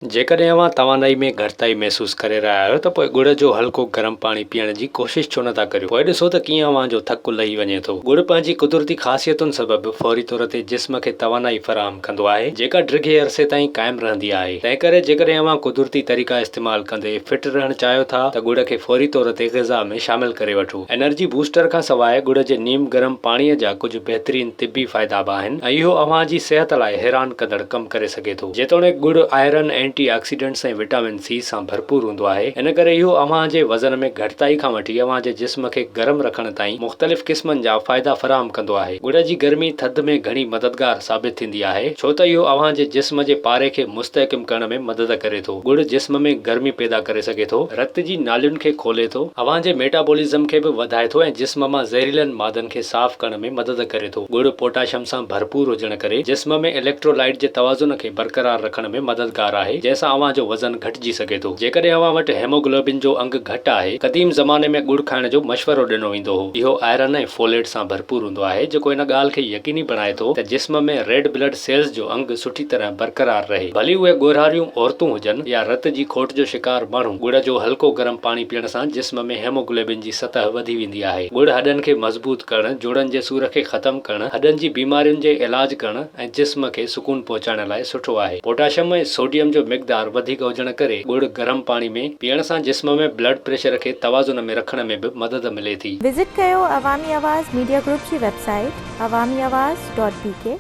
जेकॾहिं अव्हां तवानाई में घटिताई महसूस करे रहिया आहियो त पोइ गुड़ जो हल्को गरम पाणी पीअण जी कोशिश छो नथा करियो। पोइ ॾिसो त कीअं अव्हांजो थकु लही वञे थो। गुड़ पंहिंजी कुदरती ख़ासियतुनि सबबि फौरी तौर ते जिस्म खे तवानाई फराहम कंदो आहे जेका ड्रिघे अरसे ताईं कायम रहंदी आहे। तंहिं करे जेकॾहिं अव्हां कुदरती तरीक़ा इस्तेमाल कंदे फिट रहण चाहियो था त गुड़ खे फौरी तौर ते ग़िज़ा में शामिल करे वठो। एनर्जी बूस्टर खां सवाइ गुड़ जे नीम गरम पाणीअ जा कुझु बहितरीन तिबी फ़ाइदा बि आहिनि ऐं इहो अव्हांजी सिहत लाइ हैरान कंदड़ कमु करे सघे थो। जेतोणीकि गुड़ आयरन एंटी ऑक्सीडेंट्स ऐं विटामिन सी सां भरपूर हूंदो आहे। इन करे इहो अव्हांजे वज़न में घटिताई खां वठी अव्हांजे जिस्म खे गरम रखण ताईं मुख़्तलिफ़ क़िस्मनि जा फ़ाइदा फराहम कंदो आहे। गुड़ जी गर्मी थधि में घणी मददगार साबित थींदी आहे छो त इहो अव्हांजे जिस्म जे पारे खे मुस्तहकिम करण में मदद करे थो। गुड़ जिस्म में गर्मी पैदा करे सघे थो, रत जी नालियुनि खे खोले थो, अव्हांजे मेटाबॉलिज़्म खे बि वधाए थो ऐं जिस्म मां ज़हरीलनि मादनि खे साफ़ करण में मदद करे थो। गुड़ पोटाशियम सां भरपूर हुजण करे जिस्म में इलेक्ट्रोलाइट जे तवाज़ुन खे बरक़रार रखण में मददगार आहे जंहिंसां अव्हांजो वज़न घटिजी सघे थो। जेकॾहिं अव्हां वटि हेमोग्लोबिन जो अंग घटि आहे, क़दीम ज़माने में गुड़ खाइण जो मशवरो ॾिनो वेंदो हो। इहो आयरन ऐं फोलेट सां भरपूर हूंदो आहे जेको इन ॻाल्हि खे यकीनी बणाए थो त जिस्म में रेड ब्लड सेल्स जो अंग सुठी तरह बरक़रार रहे। भली उहे ॻोरहारियूं औरतूं हुजनि या रत जी खोट जो शिकार माण्हू, गुड़ जो हल्को गरम पाणी पीअण सां जिस्म में हेमोग्लोबिन जी सतह वधी वेंदी आहे। गुड़ हॾनि खे मज़बूत करण, जोड़नि जे सूर खे ख़तम करण, हॾनि जी बीमारियुनि जे इलाज करण ऐं जिस्म खे सुकून पहुचाइण लाइ सुठो आहे। पोटाशियम ऐं सोडियम जो मिक़दार वधीक हुजण करे गुड़ गरम पाणी में पीअण सां जिस्म में ब्लड प्रेशर खे तवाज़ुन में रखण में बि मदद मिले थी। विज़िट कयो अवामी आवाज़ मीडिया ग्रुप जी वेबसाइट awamiawaz.pk